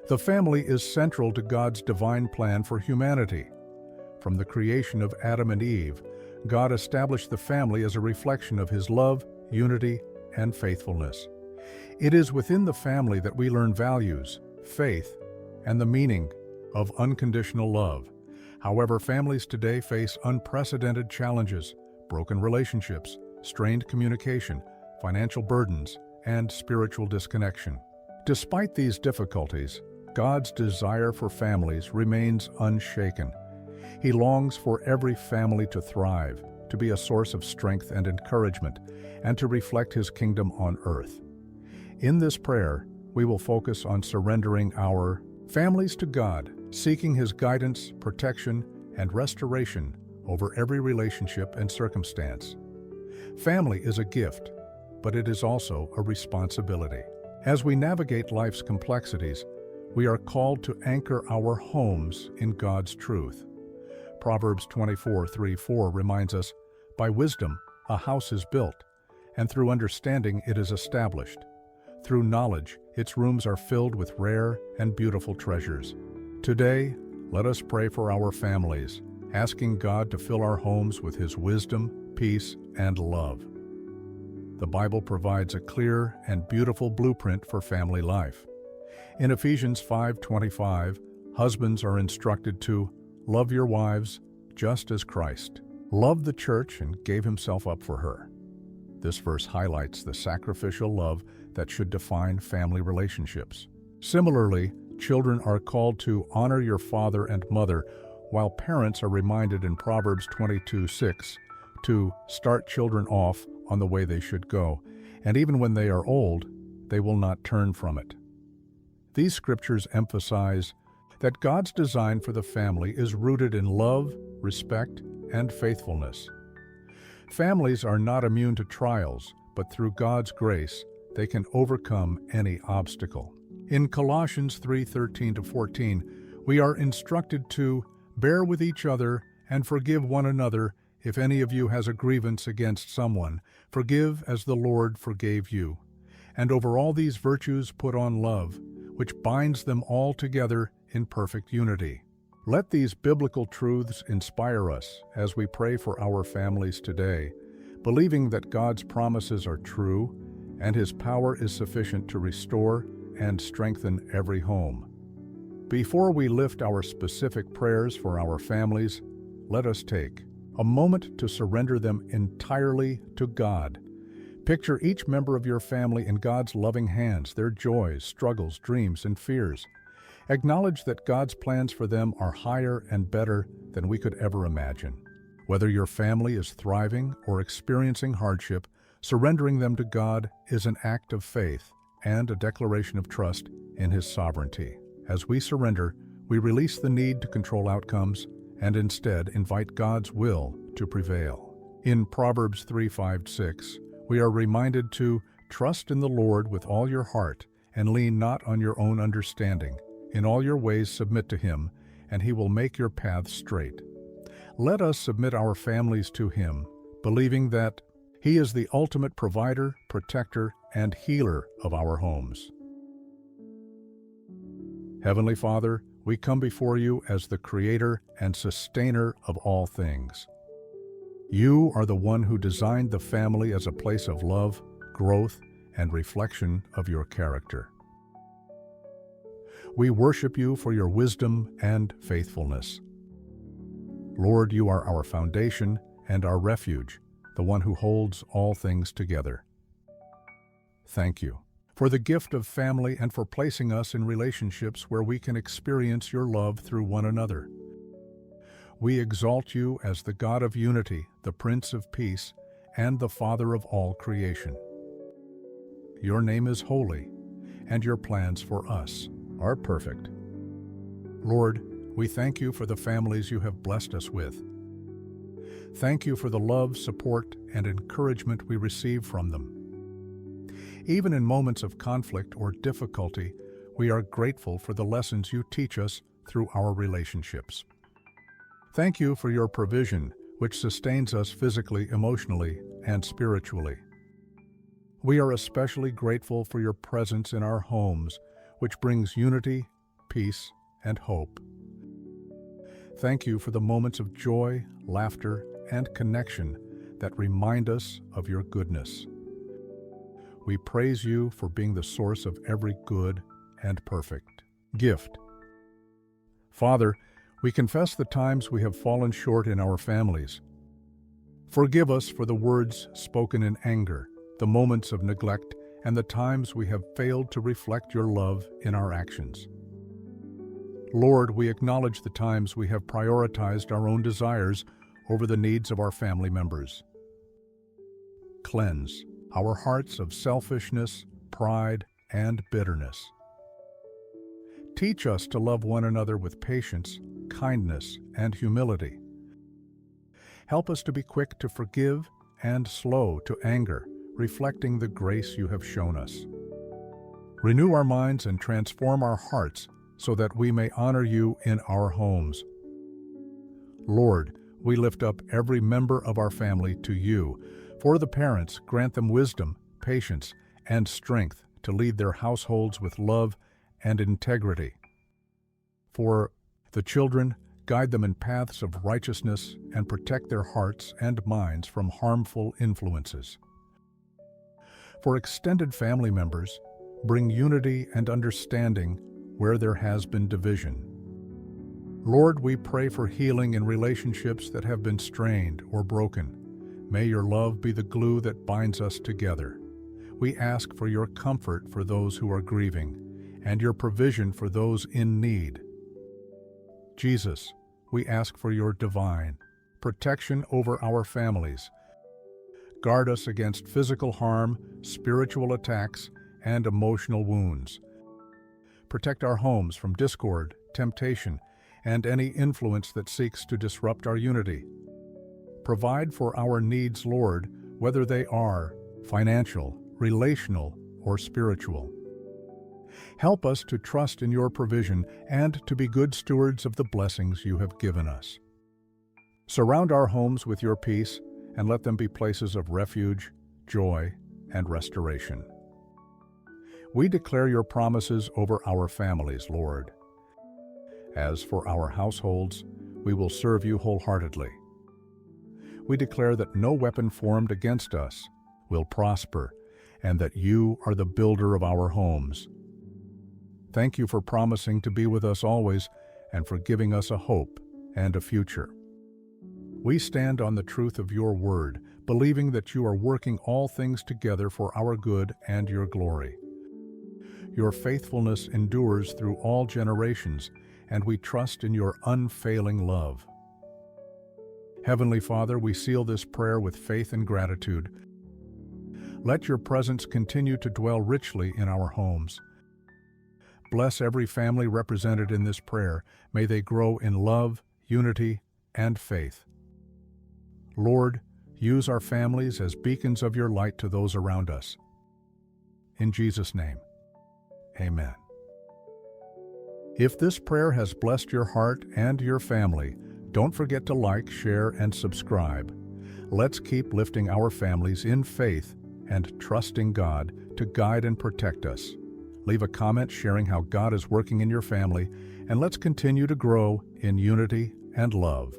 The family is central to God's divine plan for humanity. From the creation of Adam and Eve, God established the family as a reflection of His love, unity, and faithfulness. It is within the family that we learn values, faith, and the meaning of unconditional love. However, families today face unprecedented challenges: broken relationships, strained communication, financial burdens, and spiritual disconnection. Despite these difficulties, God's desire for families remains unshaken. He longs for every family to thrive, to be a source of strength and encouragement, and to reflect His kingdom on earth. In this prayer, we will focus on surrendering our families to God, seeking His guidance, protection, and restoration over every relationship and circumstance. Family is a gift, but it is also a responsibility. As we navigate life's complexities, we are called to anchor our homes in God's truth. Proverbs 24:3-4 reminds us, "By wisdom a house is built, and through understanding it is established. Through knowledge its rooms are filled with rare and beautiful treasures." Today, let us pray for our families, asking God to fill our homes with His wisdom, peace, and love. The Bible provides a clear and beautiful blueprint for family life. In Ephesians 5:25, husbands are instructed to love your wives just as Christ loved the church and gave Himself up for her. This verse highlights the sacrificial love that should define family relationships. Similarly, children are called to honor your father and mother, while parents are reminded in Proverbs 22:6 to start children off on the way they should go, and even when they are old, they will not turn from it. These scriptures emphasize that God's design for the family is rooted in love, respect, and faithfulness. Families are not immune to trials, but through God's grace, they can overcome any obstacle. In Colossians 3:13-14, we are instructed to bear with each other and forgive one another. If any of you has a grievance against someone, forgive as the Lord forgave you. And over all these virtues put on love, which binds them all together in perfect unity. Let these biblical truths inspire us as we pray for our families today, believing that God's promises are true and His power is sufficient to restore and strengthen every home. Before we lift our specific prayers for our families, let us take a moment to surrender them entirely to God. Picture each member of your family in God's loving hands, their joys, struggles, dreams, and fears. Acknowledge that God's plans for them are higher and better than we could ever imagine. Whether your family is thriving or experiencing hardship, surrendering them to God is an act of faith and a declaration of trust in His sovereignty. As we surrender, we release the need to control outcomes and instead invite God's will to prevail. In Proverbs 3:5-6, we are reminded to trust in the Lord with all your heart and lean not on your own understanding. In all your ways submit to Him, and He will make your paths straight. Let us submit our families to Him, believing that He is the ultimate provider, protector, and healer of our homes. Heavenly Father, we come before You as the Creator and Sustainer of all things. You are the one who designed the family as a place of love, growth, and reflection of Your character. We worship You for Your wisdom and faithfulness. Lord, You are our foundation and our refuge, the one who holds all things together. Thank You for the gift of family and for placing us in relationships where we can experience Your love through one another. We exalt You as the God of unity, the Prince of Peace, and the Father of all creation. Your name is holy, and Your plans for us are perfect. Lord, we thank You for the families You have blessed us with. Thank You for the love, support, and encouragement we receive from them. Even in moments of conflict or difficulty, we are grateful for the lessons You teach us through our relationships. Thank You for Your provision, which sustains us physically, emotionally, and spiritually. We are especially grateful for Your presence in our homes, which brings unity, peace, and hope. Thank you for the moments of joy, laughter, and connection that remind us of your goodness. We praise you for being the source of every good and perfect gift. Father, we confess the times we have fallen short in our families. Forgive us for the words spoken in anger, the moments of neglect, and the times we have failed to reflect your love in our actions. Lord, we acknowledge the times we have prioritized our own desires over the needs of our family members. Cleanse our hearts of selfishness, pride, and bitterness. Teach us to love one another with patience, kindness, and humility. Help us to be quick to forgive and slow to anger, reflecting the grace you have shown us. Renew our minds and transform our hearts so that we may honor you in our homes. Lord, we lift up every member of our family to you. For the parents, grant them wisdom, patience, and strength to lead their households with love and integrity. For the children, guide them in paths of righteousness and protect their hearts and minds from harmful influences. For extended family members, bring unity and understanding where there has been division. Lord, we pray for healing in relationships that have been strained or broken. May your love be the glue that binds us together. We ask for your comfort for those who are grieving and your provision for those in need. Jesus, we ask for your divine protection over our families. Guard us against physical harm, spiritual attacks, and emotional wounds. Protect our homes from discord, temptation, and any influence that seeks to disrupt our unity. Provide for our needs, Lord, whether they are financial, relational, or spiritual. Help us to trust in your provision and to be good stewards of the blessings you have given us. Surround our homes with your peace and let them be places of refuge, joy, and restoration. We declare your promises over our families, Lord. As for our households, we will serve you wholeheartedly. We declare that no weapon formed against us will prosper, and that you are the builder of our homes. Thank you for promising to be with us always and for giving us a hope and a future. We stand on the truth of your word, believing that you are working all things together for our good and your glory. Your faithfulness endures through all generations, and we trust in your unfailing love. Heavenly Father, we seal this prayer with faith and gratitude. Let your presence continue to dwell richly in our homes. Bless every family represented in this prayer. May they grow in love, unity, and faith. Lord, use our families as beacons of your light to those around us. In Jesus' name, amen. If this prayer has blessed your heart and your family, don't forget to like, share, and subscribe. Let's keep lifting our families in faith and trusting God to guide and protect us. Leave a comment sharing how God is working in your family, and let's continue to grow in unity and love.